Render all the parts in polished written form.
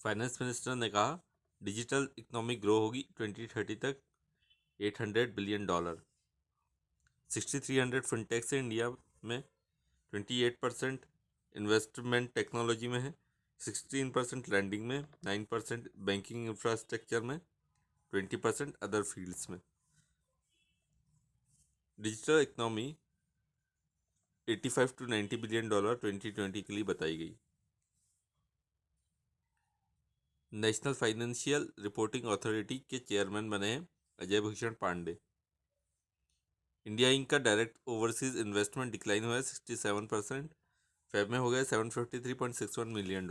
Finance minister ने कहा digital economy grow होगी 2030 तक $800 बिलियन। 6300 फिनटेक्स है इंडिया में। 28% इन्वेस्टमेंट टेक्नोलॉजी में है, 16% लैंडिंग में, 9% बैंकिंग इंफ्रास्ट्रक्चर में, 20% अदर फील्ड्स में। डिजिटल इकोनॉमी 85 to $90 बिलियन 2020 के लिए बताई गई। नेशनल फाइनेंशियल रिपोर्टिंग अथॉरिटी के चेयरमैन बने हैं अजय भूषण पांडे। इंडिया इंक का डायरेक्ट ओवरसीज इन्वेस्टमेंट डिक्लाइन हुआ है 67%, फेब में हो गया $753.61 मिलियन।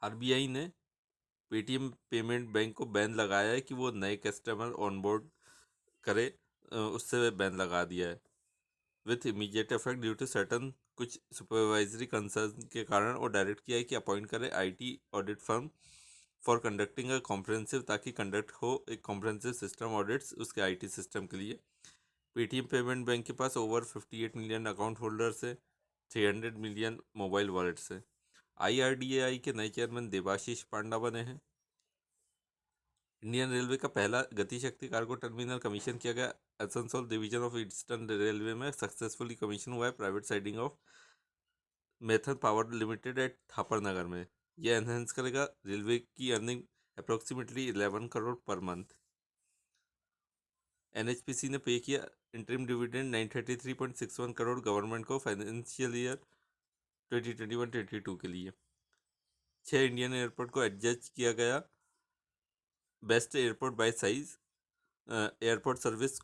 आरबीआई ने पेटीएम पेमेंट बैंक को बैन लगाया है कि वो नए कस्टमर ऑनबोर्ड करे, उससे बैन लगा दिया है with immediate effect due to certain कुछ सुपरवाइजरी कंसर्न के कारण। और डायरेक्ट किया है कि अपॉइंट करे IT audit firm for conducting a comprehensive, ताकि कंडक्ट हो एक कॉम्प्रहेंसिव सिस्टम ऑडिट्स उसके आईटी सिस्टम के लिए। पेटीएम पेमेंट बैंक के पास ओवर 58 मिलियन अकाउंट होल्डर्स है, 300 मिलियन मोबाइल वॉलेट्स है। आईआरडीएआई के नए चेयरमैन देबाशीष पांडा बने हैं। इंडियन रेलवे का पहला गति शक्ति कार्गो टर्मिनल कमीशन किया गया। Asansol division of eastern railway में सक्सेसफुली कमीशन हुआ है private siding of method power limited at Thapar Nagar में। यह एनहेंस करेगा रेलवे की earning approximately 11 crore per month. NHPC ने पे किया इंटरिम डिविडेंड 933.61 करोड़ गवर्नमेंट को फाइनेंशियल ईयर 2021-22 के लिए। 6 इंडियन एयरपोर्ट को एडजस्ट किया गया best airport by size airport service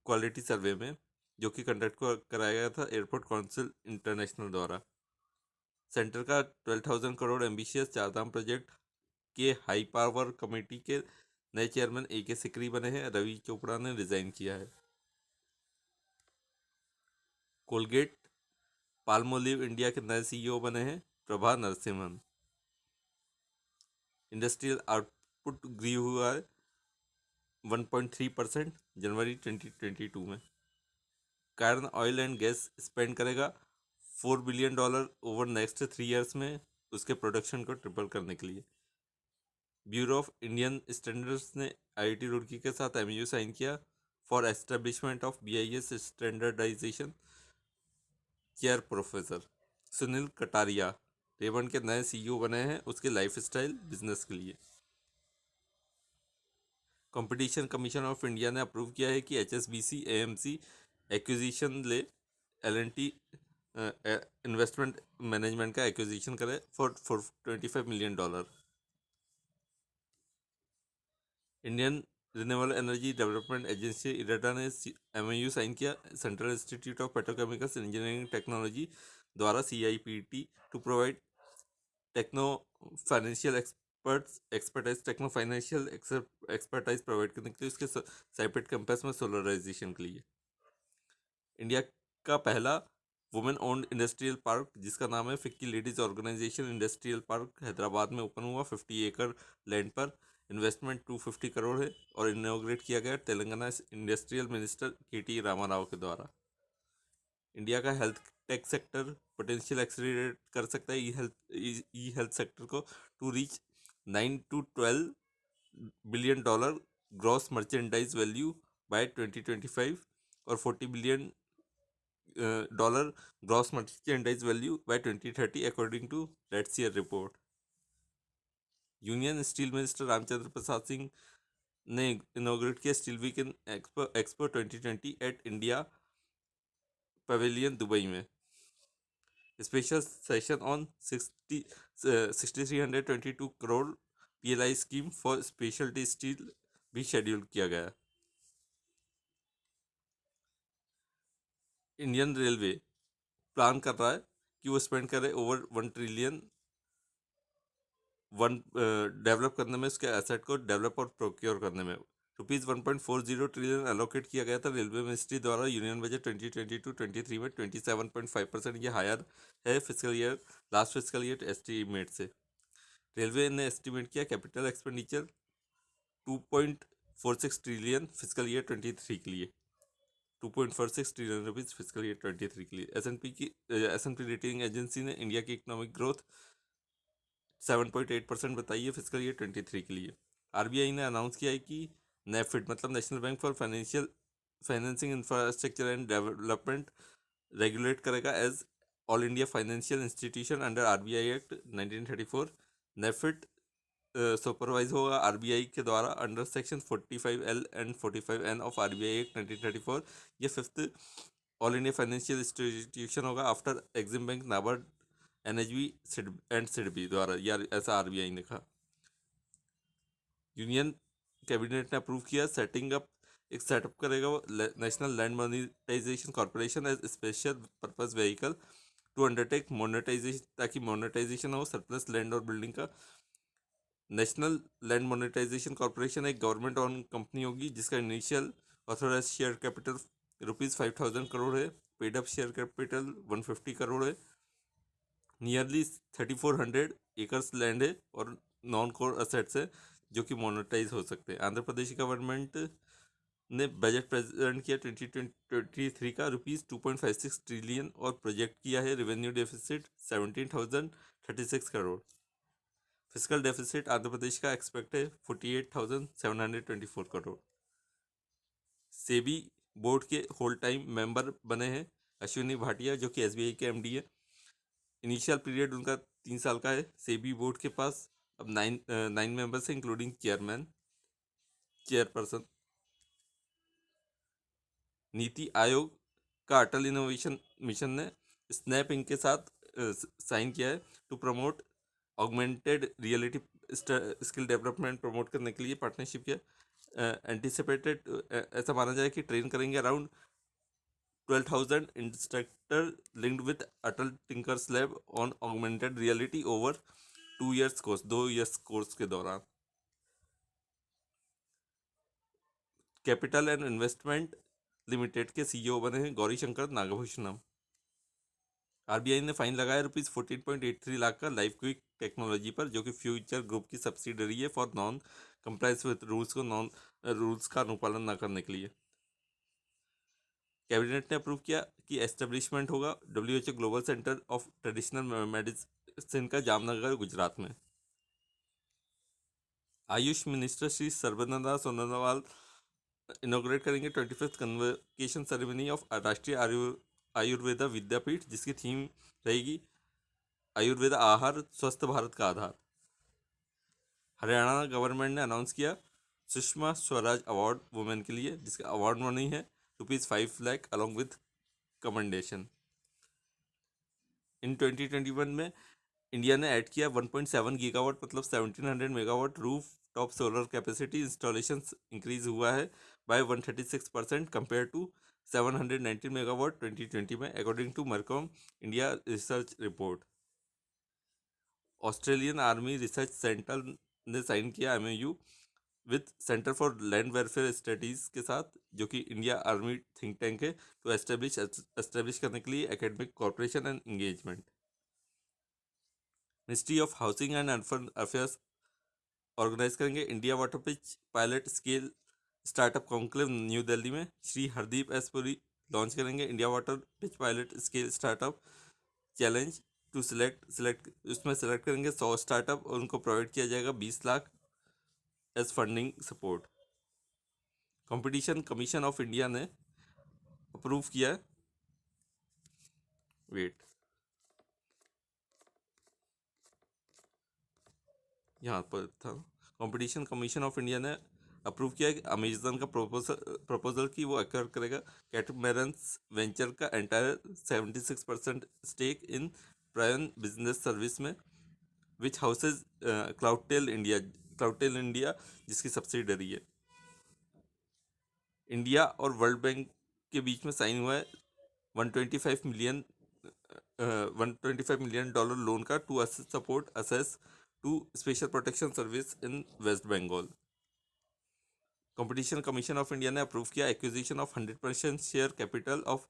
quality survey में, जो कि कंडक्ट कराया गया था एयरपोर्ट काउंसिल इंटरनेशनल द्वारा। सेंटर का 12,000 करोड़ एम्बिशियस चारधाम प्रोजेक्ट के हाई पावर कमेटी के नए चेयरमैन AK सिकरी बने हैं, रवि चोपड़ा ने रिजाइन किया है। कोलगेट पाल्मोलिव इंडिया के नए CEO बने हैं Prabha Narasimhan. Industrial output grew हुआ है 1.3% जनवरी 2022 में। Cairn oil and gas spend करेगा $4 बिलियन ओवर नेक्स्ट 3 ईयर्स में उसके प्रोडक्शन को ट्रिपल करने के लिए। ब्यूरो ऑफ इंडियन स्टैंडर्ड्स ने IIT रुड़की के साथ MOU साइन किया for establishment of BIS standardization. Chair professor Sunil Kataria रेवन के नए CEO बने हैं उसके लाइफस्टाइल बिजनेस के लिए। कंपटीशन कमीशन ऑफ इंडिया ने अप्रूव किया है कि HSBC AMC एक्विजिशन ले L&T इन्वेस्टमेंट मैनेजमेंट का एक्विजिशन करे for $25 million. Indian renewable energy development agency IREDA ने MOU साइन किया central institute of petrochemicals engineering technology द्वारा CIPT to provide techno financial expertise techno financial expertise provide करने के लिए उसके साइपेट कैंपस में सोलराइजेशन के लिए। इंडिया का पहला वुमेन ओन्ड इंडस्ट्रियल पार्क जिसका नाम है FICCI ladies organization industrial park Hyderabad में ओपन हुआ 50 एकड़ लैंड पर। इन्वेस्टमेंट 250 करोड़ है और इनॉग्रेट किया गया Telangana industrial minister KT Rama Rao के द्वारा। इंडिया का health tech sector potential accelerate कर सकता है ई हेल्थ सेक्टर को to reach $9 to 12 billion gross merchandise value by 2025 और $40 billion gross merchandise value by 2030 according to RedSeer report. Union steel minister Ramchandra Prasad Singh ने inaugurate किया steel week in expo 2020 at India pavilion Dubai में। Special session on 6322 crore PLI scheme for speciality steel भी schedule किया गया। Indian railway plan कर रहा है कि वो स्पेंड करे ओवर 1 ट्रिलियन डेवलप करने में, उसके एसेट को डेवलप और प्रोक्योर करने में। ₹1.40 ट्रिलियन एलोकेट किया गया था रेलवे मिनिस्ट्री द्वारा यूनियन बजट 2022-23 में। 27.5% ये हायर है physical year last physical year estimate से। रेलवे ने एस्टिमेट किया capital expenditure 2.46 trillion physical year 23 के लिए। 2.46 ट्रिलियन रुपीज फिजिकल ईयर 23 के लिए। S&P रेटिंग एजेंसी ने इंडिया की इकोनॉमिक ग्रोथ 7.8% बताई है फिजिकल ईयर 23 के लिए। आरबीआई ने अनाउंस किया है कि नेफिड मतलब national bank for financing infrastructure and development regulate करेगा as all India financial institution under RBI act 1934। NaBFID supervise होगा आरबीआई के द्वारा under section 45L and 45N of RBI act 1934। ये fifth all India financial institution होगा after EXIM bank, NABARD, NHB and SIDBI द्वारा, यार ऐसा RBI ने कहा। यूनियन कैबिनेट ने अप्रूव किया सेटिंग अप, एक सेटअप करेगा वो national land monetisation corporation as special purpose vehicle to undertake monetisation, ताकि मोनेटाइजेशन हो सरप्लस लैंड और बिल्डिंग का। नेशनल लैंड मोनेटाइजेशन कॉर्पोरेशन एक गवर्नमेंट ऑन कंपनी होगी जिसका initial authorised share capital ₹5,000 crore है, paid up share capital 150 crore है, नियरली 3,400 एकर्स लैंड है और नॉन कोर असेट्स है जो कि मोनेटाइज हो सकते हैं। आंध्र प्रदेश गवर्नमेंट ने बजट प्रेजेंट किया 2023 का ₹2.56 ट्रिलियन और प्रोजेक्ट किया है revenue deficit 17,036 crore. Physical deficit Andhra Pradesh का एक्सपेक्ट है 48,724 करोड़। सेबी बोर्ड के होल टाइम मेंबर बने हैं अश्विनी भाटिया जो कि एसबीआई के एमडी है। इनिशियल पीरियड उनका 3 साल का है। सेबी बोर्ड के पास अब नाइन मेंबर्स हैं इंक्लूडिंग चेयरपर्सन। नीति आयोग का अटल इनोवेशन मिशन ने स्नैप इंक के साथ साइन किया है to promote augmented reality skill development promote करने के लिए पार्टनरशिप किया। एंटिसिपेटेड ऐसा माना जाए कि ट्रेन करेंगे around 12,000 instructor linked with Atal tinkers lab on augmented reality over 2 years course, 2 years course के दौरान। कैपिटल एंड इन्वेस्टमेंट लिमिटेड के सीईओ बने हैं गौरी शंकर नागभूषणम। आरबीआई ने फाइन लगाया ₹14.83 लाख का लाइफ क्विक टेक्नोलॉजी पर जो कि फ्यूचर ग्रुप की सब्सिडरी है for non compliance with rules का अनुपालन न करने के लिए। कैबिनेट ने अप्रूव किया कि एस्टेब्लिशमेंट होगा WHO global centre of traditional medicine का जामनगर गुजरात में। आयुष मिनिस्टर श्री सर्बानंद सोनोवाल इनोग्रेट करेंगे 25th कन्वोकेशन सेरेमनी ऑफ राष्ट्रीय आयुर्वेदा विद्यापीठ जिसकी थीम रहेगी आयुर्वेदा आहार स्वस्थ भारत का आधार। हरियाणा गवर्नमेंट ने अनाउंस किया सुषमा स्वराज अवार्ड वुमेन के लिए जिसका अवार्ड मनी है ₹5 लाख अलॉन्ग विथ कमेंडेशन। इन 2021 में इंडिया ने ऐड किया 1.7 गीगावाट मतलब 1700 megawatt roof top solar capacity installation increase हुआ है बाय 136% कंपेयर टू 719 मेगावाट 2020 में according to Mercom India research report. Australian army research centre ने साइन किया MOU with centre for land welfare studies के साथ जो कि इंडिया आर्मी थिंक टैंक है तो एस्टेब्लिश करने के लिए academic corporation and engagement. Ministry of housing and urban affairs organise करेंगे India water pitch pilot scale startup conclave new Delhi में। श्री हरदीप एस पुरी लॉन्च करेंगे India water pitch pilot scale startup challenge to select उसमें select करेंगे 100 startup और उनको provide किया जाएगा 20 lakh as funding support. Competition commission of India ने अप्रूव किया है वेट यहाँ पर था कंपटीशन कमीशन ऑफ इंडिया ने अप्रूव किया कि अमेजन का प्रपोजल कि वो एक्वायर करेगा कैटमैरन्स वेंचर का entire 76% stake in Prione business service में विच हाउसेज क्लाउडटेल इंडिया जिसकी सब्सिडरी है। इंडिया और वर्ल्ड बैंक के बीच में साइन हुआ है 125 मिलियन डॉलर लोन का to access support access to special protection service in West Bengal. Competition commission of India ने अप्रूव किया acquisition of 100% share capital of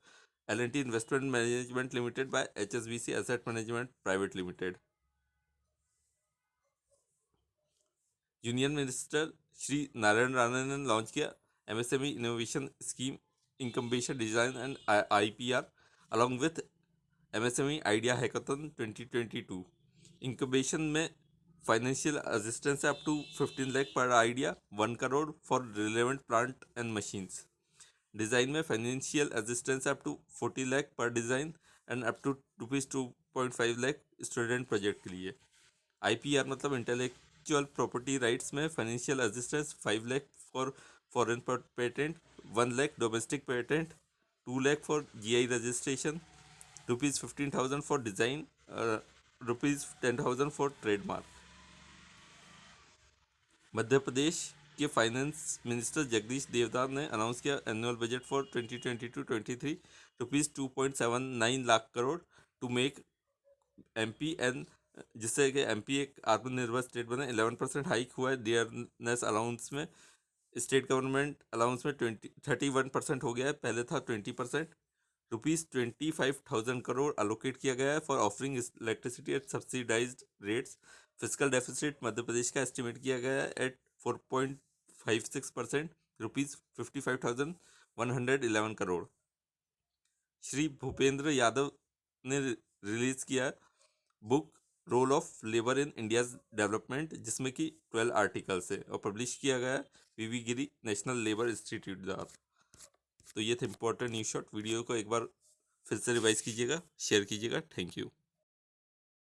L&T investment management limited by HSBC asset management private limited. Union minister Shri Narayan Rana ने launch किया MSME innovation scheme incubation design and IPR along with MSME idea hackathon 2022। Incubation में financial assistance up to 15 lakh per idea, 1 crore for relevant plant and machines. Design में financial assistance up to 40 lakh per design and up to ₹2.5 lakh student project के लिए। IPR मतलब intellectual property rights में financial assistance 5 lakh for foreign patent, 1 lakh domestic patent, 2 lakh for GI registration, ₹15,000 for design, ₹10,000 for trademark. Madhya Pradesh के finance minister Jagdish Devdar ने announce किया annual budget for 2022-23 ₹2.79 lakh crore to make MP and, जिससे कि MP एक आत्मनिर्भर स्टेट बने। 11% हाइक हुआ है डियरनेस अलाउंस में। स्टेट गवर्नमेंट अलाउंस में 31% हो गया है, पहले था 20%। ₹25,000 करोड़ अलोकेट किया गया है for offering electricity at subsidised rates. Physical deficit Madhya Pradesh का एस्टिमेट किया गया है एट 4.56%, ₹55,111 करोड़। श्री भूपेंद्र यादव ने रिलीज किया book role of labour in India's development, जिसमें कि 12 आर्टिकल्स है और पब्लिश किया गया है VV गिरी नेशनल लेबर इंस्टीट्यूट द्वारा। तो ये थे इंपॉर्टेंट न्यूज शॉट। वीडियो को एक बार फिर से रिवाइज कीजिएगा, शेयर कीजिएगा। Thank you.